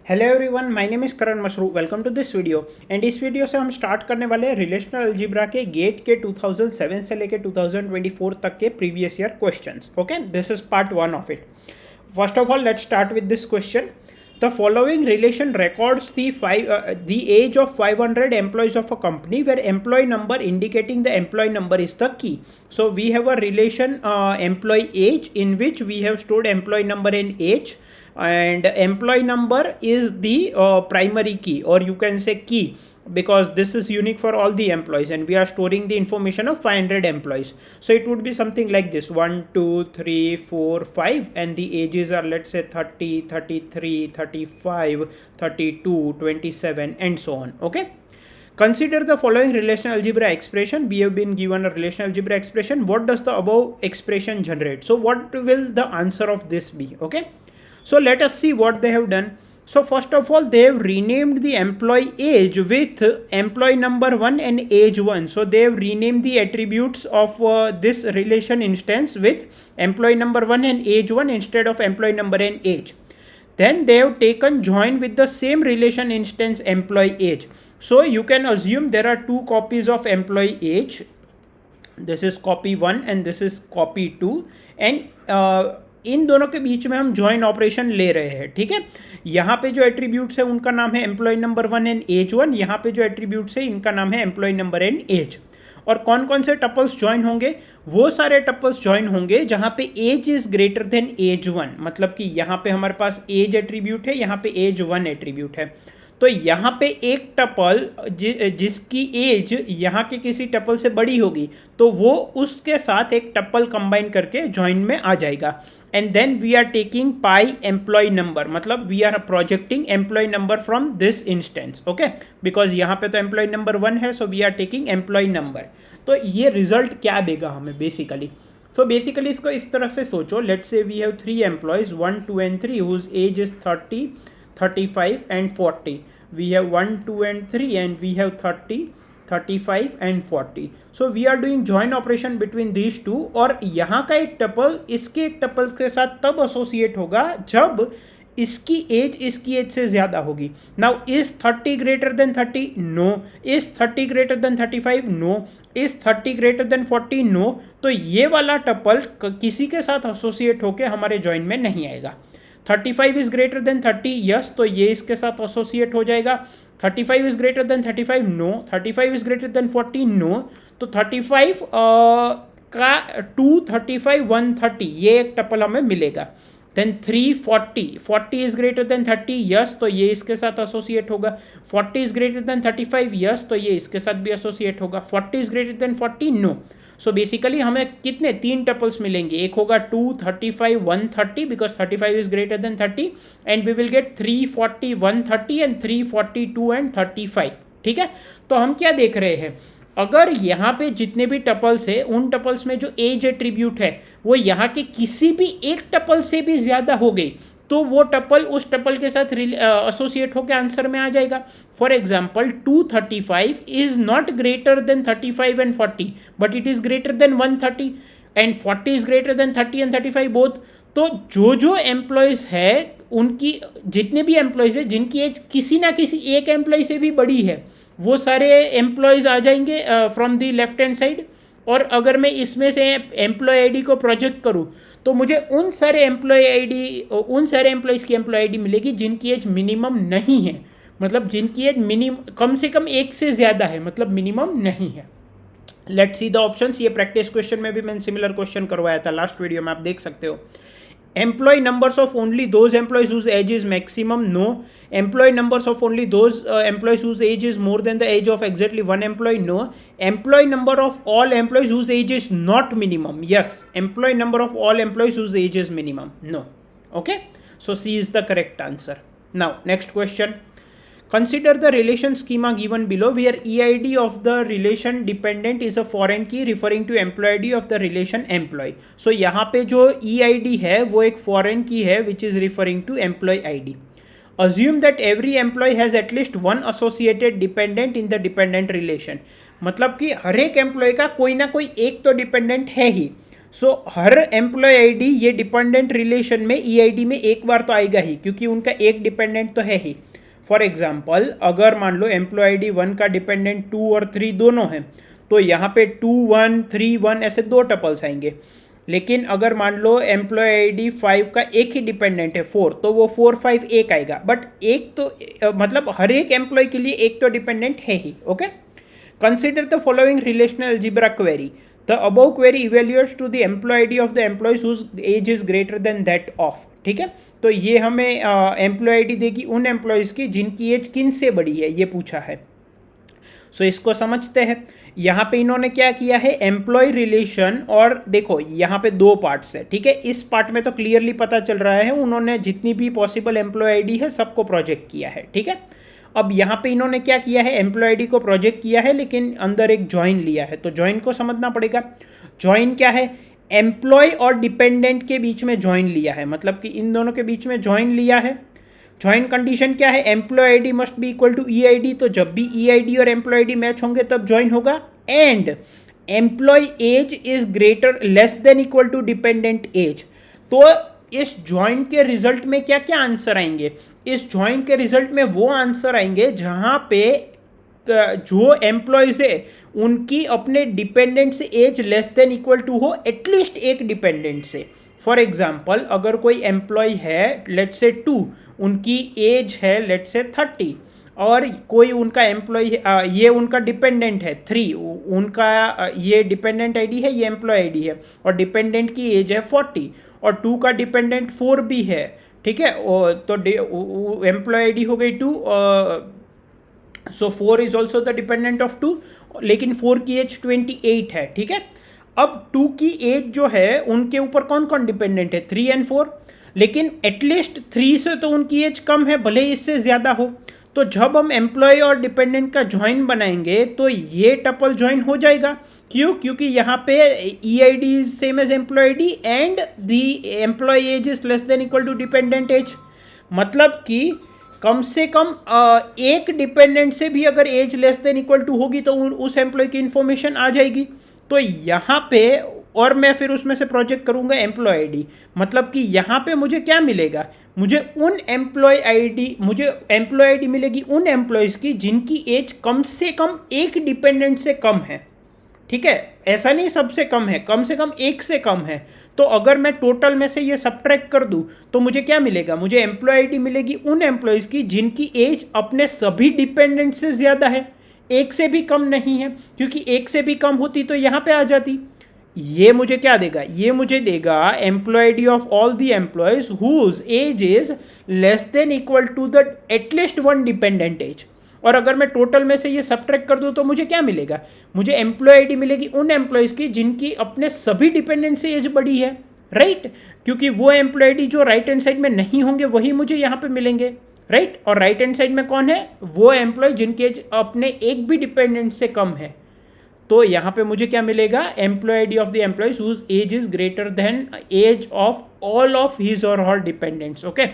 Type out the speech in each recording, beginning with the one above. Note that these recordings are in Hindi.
Hello everyone, my name is Karan Mashru. Welcome to this video. And इस वीडियो से हम स्टार्ट करने वाले हैं रिलेशनल अलजेब्रा के गेट के 2007 से लेकर 2024 तक के previous year questions. Okay, this is part 1 of it. First of all, let's start with this question. The following relation records the age of 500 employees of a company where employee number indicating the employee number is the key. So we have a relation employee age in which we have stored employee number in age, and employee number is the primary key, or you can say key, because this is unique for all the employees and we are storing the information of 500 employees. So it would be something like this: 1 2 3 4 5, and the ages are, let's say, 30 33 35 32 27 and so on. Okay, consider the following relational algebra expression. We have been given a relational algebra expression. What does the above expression generate? So what will the answer of this be? Okay, so let us see what they have done. So first of all, they have renamed the employee age with employee number 1 and age 1. So they have renamed the attributes of this relation instance with employee number 1 and age 1 instead of employee number and age. Then they have taken join with the same relation instance employee age. So you can assume there are two copies of employee age. This is copy 1 and this is copy 2, and इन दोनों के बीच में हम ज्वाइन ऑपरेशन ले रहे हैं. ठीक है, यहाँ पे जो एट्रीब्यूट्स है उनका नाम है एम्प्लॉय नंबर 1 एंड एज 1. यहाँ पे जो एट्रीब्यूट्स है इनका नाम है एम्प्लॉय नंबर एंड एज. और कौन कौन से टपल्स ज्वाइन होंगे? वो सारे टपल्स ज्वाइन होंगे जहाँ पे age is greater than age 1. मतलब कि यहाँ पे हमारे पास एज एट्रीब्यूट है, यहाँ पे एज 1 एट्रीब्यूट है. तो यहाँ पे एक टपल जिसकी एज यहाँ के किसी टपल से बड़ी होगी तो वो उसके साथ एक टपल कंबाइन करके ज्वाइन में आ जाएगा. And then we are taking pi employee number, मतलब we are projecting employee number from this instance. Okay, because यहाँ पे तो एम्प्लॉय नंबर 1 है, so we are taking employee number. तो ये रिजल्ट क्या देगा हमें बेसिकली? सो बेसिकली इसको इस तरह से सोचो. Let's say we have 3 employees 1 2 and 3 whose age is 30 35 and 40. We have 1 2 and 3 and we have 30 35 and 40. So we are doing join operation between these two. और यहाँ का एक टपल इसके एक टपल के साथ तब एसोसिएट होगा जब इसकी एज से ज़्यादा होगी. Now is 30 greater than 30? No. Is 30 greater than 35? No. Is 30 greater than 40? No. तो ये वाला टपल किसी के साथ एसोसिएट होके हमारे जॉइन में नहीं आएगा. 35 इज ग्रेटर देन 30? यस, तो ये इसके साथ एसोसिएट हो जाएगा. 35 is greater than 35? No. 35 is greater than 40? No. तो 35 का 2 35 130 ये एक टपल हमें मिलेगा. Then 3 40 is greater than 30? Yes, तो ये इसके साथ एसोसिएट होगा. 40 इज ग्रेटर देन 35? यस, तो ये इसके साथ भी एसोसिएट होगा. 40 is greater than 40? No. So basically हमें कितने 3 टपल्स मिलेंगे. एक होगा 2 35 130 because 35 is greater than 30, and we will get 3 40 130 and 3 42 and 35. ठीक है, तो हम क्या देख रहे हैं? अगर यहाँ पे जितने भी टपल्स है उन टपल्स में जो एज एट्रीब्यूट है वो यहाँ के किसी भी एक टपल से भी ज़्यादा हो गई तो वो टपल उस टपल के साथ एसोसिएट होकर आंसर में आ जाएगा. For example 235 is not greater than 35 and 40 but it is greater than 130, and 40 is greater than 30 and 35 both. तो जो एम्प्लॉयज़ है उनकी जितने भी एम्प्लॉयज़ है जिनकी एज किसी ना किसी एक एम्प्लॉय से भी बड़ी है वो सारे एम्प्लॉयज़ आ जाएंगे from the left hand side. और अगर मैं इसमें से एम्प्लॉय आईडी को प्रोजेक्ट करूं तो मुझे उन सारे एम्प्लॉयज़ की एम्प्लॉय आईडी मिलेगी जिनकी एज मिनिमम नहीं है, मतलब जिनकी एज कम से कम एक से ज़्यादा है, मतलब मिनिमम नहीं है. Let's see the options. ये प्रैक्टिस क्वेश्चन में भी मैंने सिमिलर क्वेश्चन करवाया था लास्ट वीडियो में, आप देख सकते हो. Employee numbers of only those employees whose age is maximum? No. Employee numbers of only those employees whose age is more than the age of exactly one employee? No. Employee number of all employees whose age is not minimum? Yes. Employee number of all employees whose age is minimum? No. Okay, so C is the correct answer. Now next question. Consider the relation schema given below where EID of the relation dependent is a foreign key referring to employee ID of the relation employee. So यहाँ पे जो EID है वो एक foreign key है which is referring to employee ID. Assume that every employee has at least one associated dependent in the dependent relation. मतलब कि हर एक एम्प्लॉय का कोई ना कोई एक तो डिपेंडेंट है ही. सो हर एम्प्लॉय आईडी ये डिपेंडेंट रिलेशन में ईआईडी में एक बार तो आएगा ही, क्योंकि उनका एक डिपेंडेंट तो है ही। फॉर एग्जाम्पल अगर मान लो एम्प्लॉय आईडी 1 का डिपेंडेंट 2 और 3 दोनों है, तो यहाँ पे 2 1 3 1 ऐसे 2 टपल्स आएंगे। लेकिन अगर मान लो एम्प्लॉय आईडी 5 का एक ही डिपेंडेंट है 4, तो वो 4 5 एक आएगा। बट एक तो मतलब हर एक एम्प्लॉय के लिए एक तो डिपेंडेंट है ही। Okay, consider the following relational algebra query. The above query evaluates to the employee ID of the employees whose age is greater than that of. ठीक है, तो ये हमें एम्प्लॉय आईडी देगी उन एम्प्लॉयज की जिनकी एज किन से बड़ी है, ये पूछा है। सो इसको समझते हैं। यहाँ पे इन्होंने क्या किया है, एम्प्लॉय रिलेशन, और देखो यहाँ पे 2 पार्ट्स है। ठीक है, इस पार्ट में तो क्लियरली पता चल रहा है उन्होंने जितनी भी पॉसिबल एम्प्लॉय आईडी है सबको प्रोजेक्ट किया है। ठीक है, अब यहाँ पे इन्होंने क्या किया है, एम्प्लॉय आईडी को प्रोजेक्ट किया है लेकिन अंदर एक जॉइन लिया है, तो जॉइन को समझना पड़ेगा। जॉइन क्या है, एम्प्लॉय और डिपेंडेंट के बीच में जॉइन लिया है, मतलब कि इन दोनों के बीच में जॉइन लिया है। जॉइन कंडीशन क्या है, employee ID must be equal to E I D, तो जब भी ई आई डी और एम्प्लॉय आईडी मैच होंगे तब जॉइन होगा। And employee age is greater less than equal to dependent age. तो इस जॉइन के रिजल्ट में क्या क्या आंसर आएंगे, इस जॉइन के रिजल्ट में वो आंसर आएंगे जहां पे जो एम्प्लॉयज है उनकी अपने डिपेंडेंट से age less than equal to हो एटलीस्ट एक डिपेंडेंट से। फॉर एग्जाम्पल अगर कोई एम्प्लॉय है लेट से 2, उनकी एज है लेट से 30, और कोई उनका एम्प्लॉय ये उनका डिपेंडेंट है 3, उनका ये डिपेंडेंट आईडी है, ये एम्प्लॉय आईडी है, और डिपेंडेंट की एज है 40, और 2 का डिपेंडेंट 4 भी है। ठीक है, तो एम्प्लॉय आईडी हो गई 2, सो 4 is also the dependent of 2, लेकिन 4 की एज 28 है। ठीक है, अब 2 की एज जो है उनके ऊपर कौन कौन डिपेंडेंट है, 3 और 4, लेकिन एटलीस्ट 3 से तो उनकी एज कम है, भले ही इससे ज़्यादा हो। तो जब हम एम्प्लॉय और डिपेंडेंट का ज्वाइन बनाएंगे तो ये टपल ज्वाइन हो जाएगा। क्यों, क्योंकि यहाँ पे E I D is same as employee I D and the employee age is less than equal to dependent age. मतलब कि कम से कम एक डिपेंडेंट से भी अगर age less than equal to होगी तो उस एम्प्लॉय की इंफॉर्मेशन आ जाएगी। तो यहाँ पे और मैं फिर उसमें से प्रोजेक्ट करूँगा एम्प्लॉय आईडी, मतलब कि यहाँ पे मुझे क्या मिलेगा, मुझे एम्प्लॉय आईडी मिलेगी उन एम्प्लॉयज़ की जिनकी एज कम से कम एक डिपेंडेंट से कम है। ठीक है, ऐसा नहीं सबसे कम है, कम से कम एक से कम है। तो अगर मैं टोटल में से ये सबट्रैक्ट कर दूं तो मुझे क्या मिलेगा, मुझे एम्प्लॉय आईडी मिलेगी उन एम्प्लॉयज़ की जिनकी एज अपने सभी डिपेंडेंट से ज़्यादा है, एक से भी कम नहीं है, क्योंकि एक से भी कम होती तो यहाँ पे आ जाती। ये मुझे क्या देगा, ये मुझे देगा employee ID of all the employees whose age is less than equal to the at least 1 dependent age. और अगर मैं टोटल में से ये सबट्रैक्ट कर दूं तो मुझे क्या मिलेगा, मुझे एम्प्लॉय आईडी मिलेगी उन एम्प्लॉयज़ की जिनकी अपने सभी डिपेंडेंट से एज बड़ी है, राइट। क्योंकि वो एम्प्लॉय आईडी जो राइट हैंड साइड में नहीं होंगे वही मुझे यहाँ पे मिलेंगे, राइट। और राइट हैंड साइड में कौन है, वो एम्प्लॉय जिनकी एज अपने एक भी डिपेंडेंट से कम है। तो यहाँ पे मुझे क्या मिलेगा, employee ID of the employees whose age is greater than age of all of his और her dependents. Okay,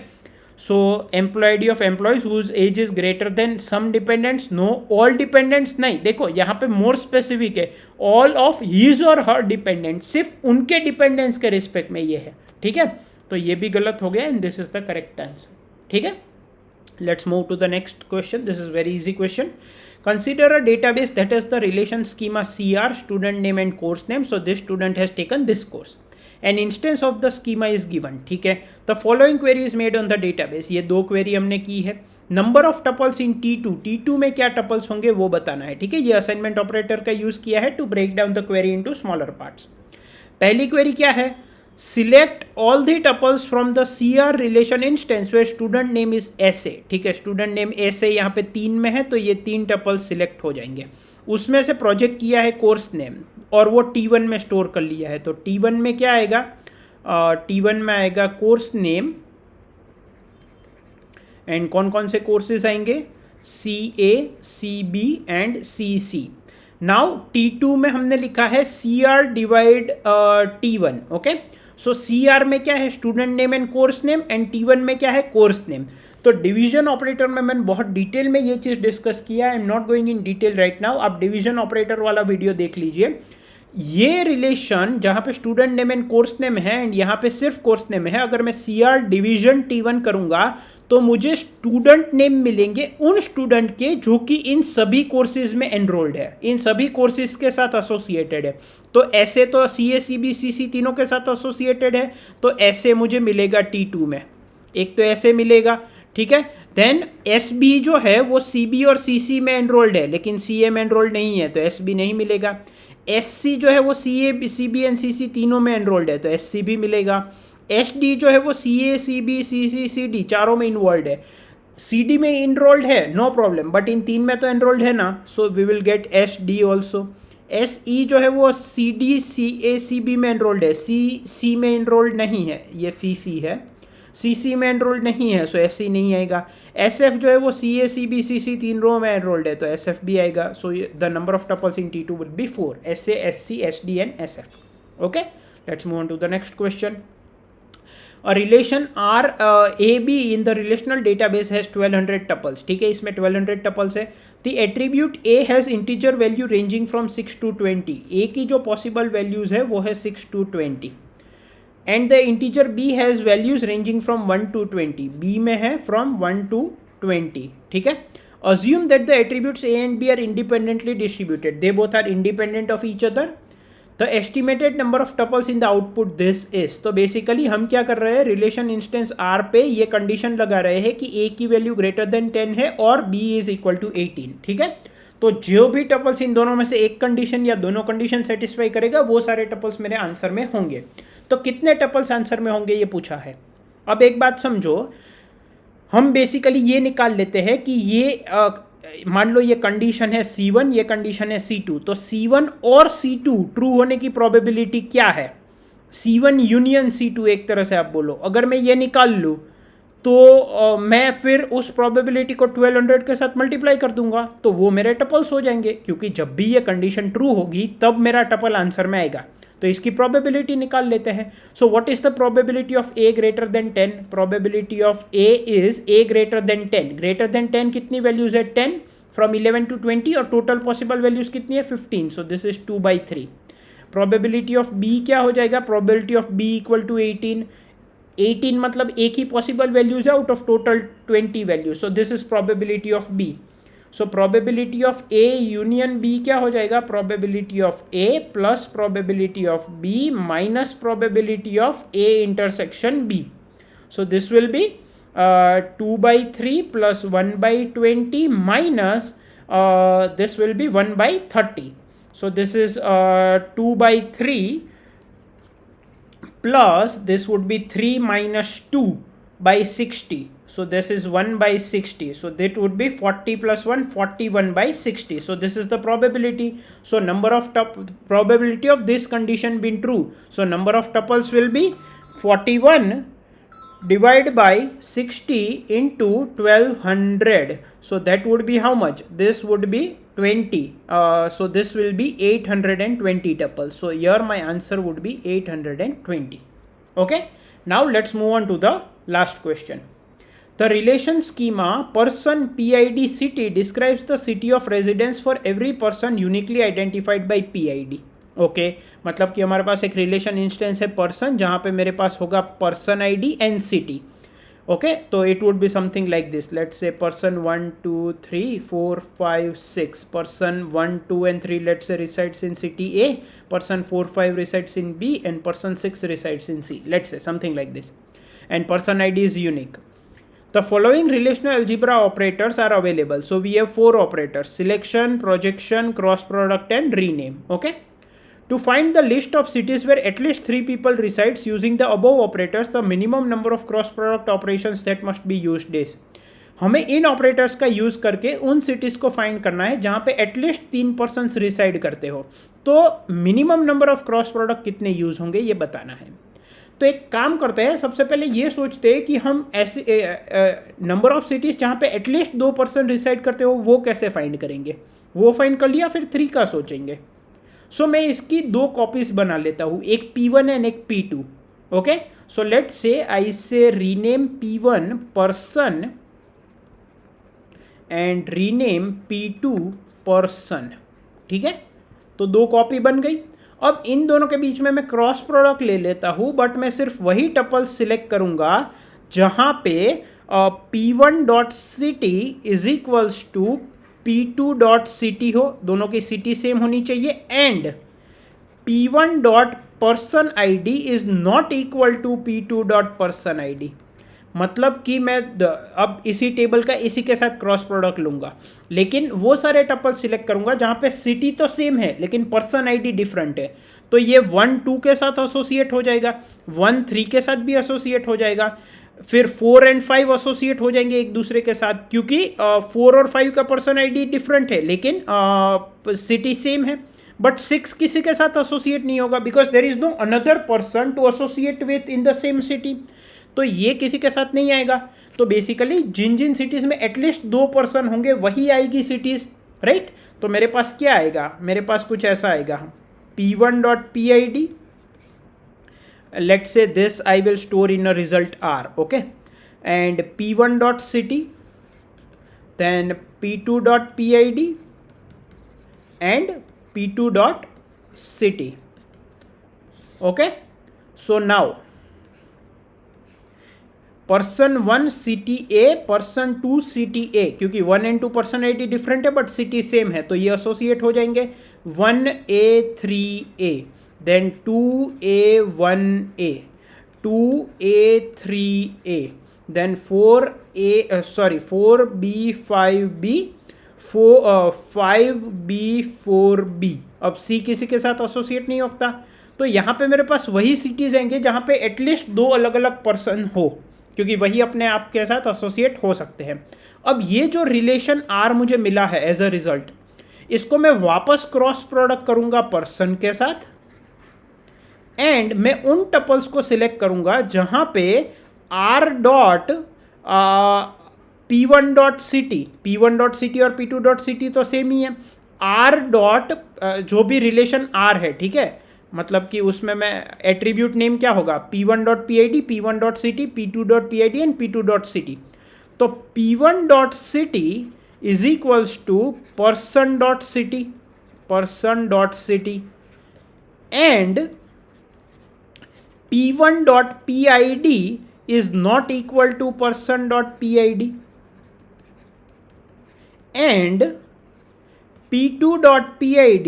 so employee ID of employees whose age is greater than some dependents, no all dependents नहीं। देखो यहाँ पे मोर स्पेसिफिक है, ऑल ऑफ हिज और हर डिपेंडेंट्स, सिर्फ उनके डिपेंडेंट्स के रिस्पेक्ट में ये है। ठीक है, तो ये भी गलत हो गया and this is the correct answer. ठीक है, let's move to the next question. This is very easy question. Consider a database that has the relation schema CR, student name and course name. So this student has taken this course. An instance of the schema is given. ठीक है, the following query is made on the database. ये 2 query हमने की है। Number of tuples in T2. T2 में क्या tuples होंगे वो बताना है। ठीक है, ये assignment operator का use किया है to break down the query into smaller parts. पहली query क्या है, select all the tuples from the CR relation instance where student name is SA। ठीक है, student name SA यहाँ पे 3 में है तो ये 3 tuples select हो जाएंगे। उसमें से प्रोजेक्ट किया है कोर्स नेम और वो T1 में स्टोर कर लिया है। तो T1 में क्या आएगा, T1 में आएगा कोर्स नेम एंड कौन कौन से कोर्सेज आएंगे, CA, CB and CC। Now T2 में हमने लिखा है CR डिवाइड T1। ओके, सो CR में क्या है, student name and course name, and T1 में क्या है, कोर्स नेम। तो डिवीजन ऑपरेटर में मैंने बहुत डिटेल में ये चीज़ डिस्कस किया, I am not going in detail right now. आप डिवीजन ऑपरेटर वाला वीडियो देख लीजिए। ये रिलेशन जहाँ पे student name and course name है एंड यहाँ पे सिर्फ कोर्स नेम है, अगर मैं CR डिवीजन T1 करूँगा तो मुझे स्टूडेंट नेम मिलेंगे उन स्टूडेंट के जो कि इन सभी कोर्सेज में एनरोल्ड है, इन सभी कोर्सेज के साथ एसोसिएटेड है। तो ऐसे तो CA CB CC तीनों के साथ एसोसिएटेड है, तो ऐसे मुझे मिलेगा T2 में, एक तो ऐसे मिलेगा, ठीक है। देन SB जो है वो CB और CC में एनरोल्ड है लेकिन CA में एनरोल्ड नहीं है, तो SB नहीं मिलेगा। SC जो है वो CA CB एंड CC तीनों में एनरोल्ड है, तो SC भी मिलेगा। SD जो है वो CA CB CC CD चारों में इन्वॉल्व है। CD में इनरोल्ड है, नो प्रॉब्लम, बट इन तीन में तो एनरोल्ड है ना, so we will get SD also. SE जो है वो CD CA CB में एनरोल्ड है, CC में इनरोल्ड नहीं है, ये CC है, CC में एनरोल्ड नहीं है, सो SC नहीं आएगा। SF जो है वो CA CB CC तीन रो में एनरोल्ड है, तो SF भी आएगा। So the number of tuples in T2 will be 4, SA SC SD and SF। Okay, let's move on to the next question. A relation RAB in the relational database has 1200 tuples, ठीक है, इसमें 1200 tuples है। The attribute A has integer value ranging from 6 to 20, A की जो possible values है वो है 6 to 20 and the integer B has values ranging from 1 to 20, B में है from 1 to 20, ठीक है। Assume that the attributes A and B are independently distributed, they both are independent of each other, the estimated number of tuples in the output this is। तो बेसिकली हम क्या कर रहे हैं, रिलेशन इंस्टेंस R पे ये कंडीशन लगा रहे हैं कि A की वैल्यू ग्रेटर देन 10 है और B इज इक्वल टू 18, ठीक है। तो जो भी टपल्स इन दोनों में से एक कंडीशन या दोनों कंडीशन सेटिस्फाई करेगा वो सारे टपल्स मेरे आंसर में होंगे। तो कितने टपल्स आंसर में होंगे ये पूछा है। अब एक बात समझो, हम बेसिकली ये निकाल लेते हैं कि ये मान लो ये कंडीशन है C1, ये कंडीशन है C2, तो C1 और C2 ट्रू होने की प्रोबेबिलिटी क्या है, C1 यूनियन C2 एक तरह से आप बोलो। अगर मैं ये निकाल लूँ तो मैं फिर उस प्रोबेबिलिटी को 1200 के साथ मल्टीप्लाई कर दूंगा, तो वो मेरे टपल्स हो जाएंगे, क्योंकि जब भी ये कंडीशन ट्रू होगी तब मेरा टपल आंसर में आएगा। तो इसकी प्रोबेबिलिटी निकाल लेते हैं। So what is the probability of A greater than 10? Probability of A is A greater than 10। Greater than 10 कितनी वैल्यूज है, 10 फ्रॉम 11 to 20, और टोटल पॉसिबल वैल्यूज कितनी है, 15, so this is 2/3। Probability of B क्या हो जाएगा, probability of B equal to 18, 18 मतलब एक ही पॉसिबल वैल्यूज है out of total 20 values, so this is probability of B। So probability of A union B क्या हो जाएगा, probability of A plus probability of B minus probability of A intersection B। So this will be 2/3 plus 1/20 minus this will be 1/30. So this is 2/3 plus this would be 3 minus 2/60. So this is 1/60. So that would be 40 plus 1, 41/60. So this is the probability. So number of probability of this condition being true. So number of tuples will be 41 divided by 60 into 1200. So that would be how much? This would be 20. So this will be 820 tuples. So here my answer would be 820. Okay. Now let's move on to the last question. The relation schema person PID city describes the city of residence for every person uniquely identified by PID. Okay मतलब कि हमारे पास एक रिलेशन इंस्टेंस है पर्सन, जहाँ पे मेरे पास होगा person ID and city. Okay, तो it would be something like this, let's say person 1 2 3 4 5 6, person 1 2 and 3 let's say resides in city A, person 4 5 resides in B and person 6 resides in C, let's say something like this, and person ID is unique. The following relational algebra operators are available. So we have 4 operators: selection, projection, cross product and rename. Okay. To find the list of cities where at least 3 people resides using the above operators, the minimum number of cross product operations that must be used is. हमें इन ऑपरेटर्स का यूज करके उन सिटीज को फाइंड करना है जहां पे एटलीस्ट 3 पर्सन्स रिसाइड करते हो। तो minimum number of cross product कितने यूज होंगे ये बताना है। तो एक काम करते हैं, सबसे पहले ये सोचते हैं कि हम ऐसे नंबर ऑफ सिटीज जहाँ पे एटलीस्ट 2 पर्सन रिसाइड करते हो वो कैसे फाइंड करेंगे। वो फाइंड कर लिया, फिर 3 का सोचेंगे। सो मैं इसकी 2 कॉपीज बना लेता हूँ, एक P1 एंड एक P2। Okay, so let's say आई से rename P1 person and rename P2 person. ठीक है, तो 2 कॉपी बन गई। अब इन दोनों के बीच में मैं क्रॉस प्रोडक्ट ले लेता हूँ, बट मैं सिर्फ वही टपल सिलेक्ट करूँगा जहाँ पे p1.city is equals to p2.city हो, दोनों की सिटी सेम होनी चाहिए, and p1.person id is not equal to p2.person id। मतलब कि मैं अब इसी टेबल का इसी के साथ क्रॉस प्रोडक्ट लूंगा, लेकिन वो सारे टपल सिलेक्ट करूंगा जहां पे सिटी तो सेम है लेकिन पर्सन आईडी डिफरेंट है। तो ये 1 2 के साथ एसोसिएट हो जाएगा, 1 3 के साथ भी एसोसिएट हो जाएगा, फिर 4 और 5 एसोसिएट हो जाएंगे एक दूसरे के साथ, क्योंकि 4 और 5 का पर्सन आईडी डिफरेंट है लेकिन सिटी सेम है। बट 6 किसी के साथ एसोसिएट नहीं होगा because there is no another person to associate with in the same city, तो ये किसी के साथ नहीं आएगा। तो बेसिकली जिन जिन सिटीज़ में एटलीस्ट 2 पर्सन होंगे वही आएगी सिटीज़, राइट। तो मेरे पास क्या आएगा, मेरे पास कुछ ऐसा आएगा, p1.pid, let's say this I will store in a result R, okay, and p1.city, then p2.pid and p2.city, okay. So now person 1 city A, person 2 city A, क्योंकि 1 and 2 पर्सन आईडी डिफरेंट है बट सिटी सेम है तो ये एसोसिएट हो जाएंगे 1A3A, then 2A1A, 2A3A, then 4B5B, 5B4B। अब C किसी के साथ एसोसिएट नहीं होता, तो यहाँ पे मेरे पास वही सिटीज़ आएंगे जहाँ पे एटलीस्ट 2 अलग अलग पर्सन हो, क्योंकि वही अपने आप के साथ एसोसिएट हो सकते हैं। अब ये जो रिलेशन आर मुझे मिला है एज अ रिजल्ट, इसको मैं वापस क्रॉस प्रोडक्ट करूंगा पर्सन के साथ, एंड मैं उन टपल्स को सिलेक्ट करूंगा जहां पे आर डॉट p1.city और p2.city तो सेम ही है, आर डॉट जो भी रिलेशन आर है, ठीक है, मतलब कि उसमें मैं एट्रीब्यूट नेम क्या होगा, p1.pid, p1.city, p2.pid and p2.city। तो p1.city is equals to person.city and p1.pid is not equal to person.pid and p2.pid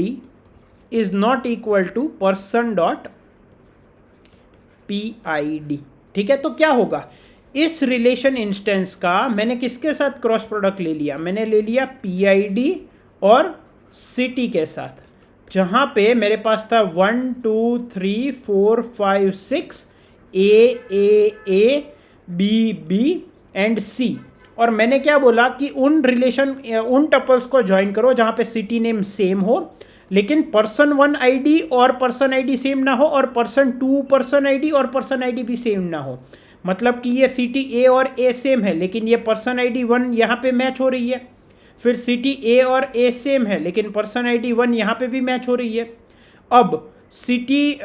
is not equal to person.pid। ठीक है, तो क्या होगा, इस रिलेशन इंस्टेंस का मैंने किसके साथ क्रॉस प्रोडक्ट ले लिया, मैंने ले लिया pid और city के साथ, जहां पे मेरे पास था 1 2 3 4 5 6 A B एंड C, और मैंने क्या बोला कि उन टपल्स को ज्वाइन करो जहां पे सिटी नेम सेम हो लेकिन पर्सन 1 आईडी और पर्सन आईडी सेम ना हो, और पर्सन 2 पर्सन आईडी और पर्सन आईडी भी सेम ना हो। मतलब कि ये सिटी ए और ए सेम है लेकिन ये पर्सन आईडी 1 यहाँ पे मैच हो रही है, फिर सिटी ए और ए सेम है लेकिन पर्सन आईडी 1 यहाँ पे भी मैच हो रही है। अब सिटी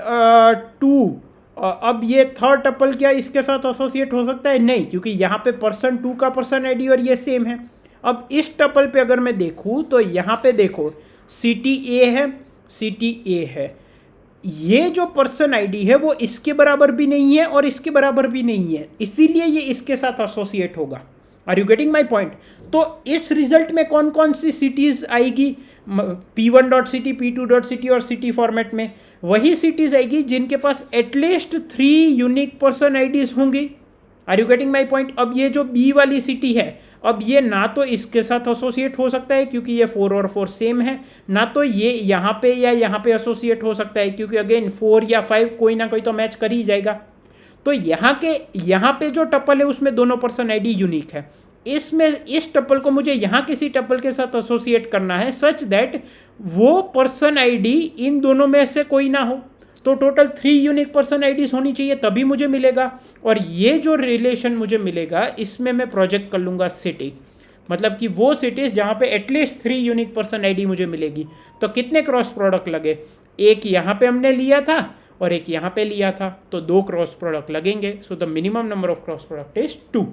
2, अब ये थर्ड टपल क्या इसके साथ एसोसिएट हो सकता है, नहीं, क्योंकि यहाँ पे पर्सन 2 का पर्सन आईडी और ये सेम है। अब इस टपल पे अगर मैं देखूँ तो यहाँ पे देखो सिटी ए है, ये जो पर्सन आईडी है वो इसके बराबर भी नहीं है और इसके बराबर भी नहीं है, इसीलिए ये इसके साथ एसोसिएट होगा। Are you getting my point. तो इस रिजल्ट में कौन कौन सी सिटीज आएगी, p1.city, p2.city और सिटी फॉर्मेट में वही सिटीज आएगी जिनके पास एटलीस्ट 3 यूनिक पर्सन आईडीज होंगी। Are you getting my point. अब ये जो बी वाली सिटी है, अब ये ना तो इसके साथ एसोसिएट हो सकता है क्योंकि ये 4 और 4 सेम है, ना तो ये यहाँ पे या यहाँ पे एसोसिएट हो सकता है क्योंकि अगेन 4 या 5 कोई ना कोई तो मैच कर ही जाएगा। तो यहाँ पे जो टपल है उसमें दोनों पर्सन आईडी यूनिक है, इसमें इस टपल को मुझे यहाँ किसी टपल के साथ एसोसिएट करना है सच दैट वो पर्सन आईडी इन दोनों में से कोई ना हो। तो टोटल 3 यूनिक पर्सन आईडीज होनी चाहिए तभी मुझे मिलेगा, और ये जो रिलेशन मुझे मिलेगा इसमें मैं प्रोजेक्ट कर लूँगा सिटी, मतलब कि वो सिटीज़ जहाँ पे एटलीस्ट 3 यूनिक पर्सन आईडी मुझे मिलेगी। तो कितने क्रॉस प्रोडक्ट लगे, एक यहाँ पे हमने लिया था और एक यहाँ पे लिया था, तो 2 क्रॉस प्रोडक्ट लगेंगे। So the minimum number of cross product is 2।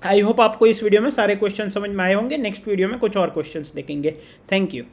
I hope आपको इस वीडियो में सारे क्वेश्चन समझ में आए होंगे। नेक्स्ट वीडियो में कुछ और क्वेश्चंस देखेंगे। Thank you.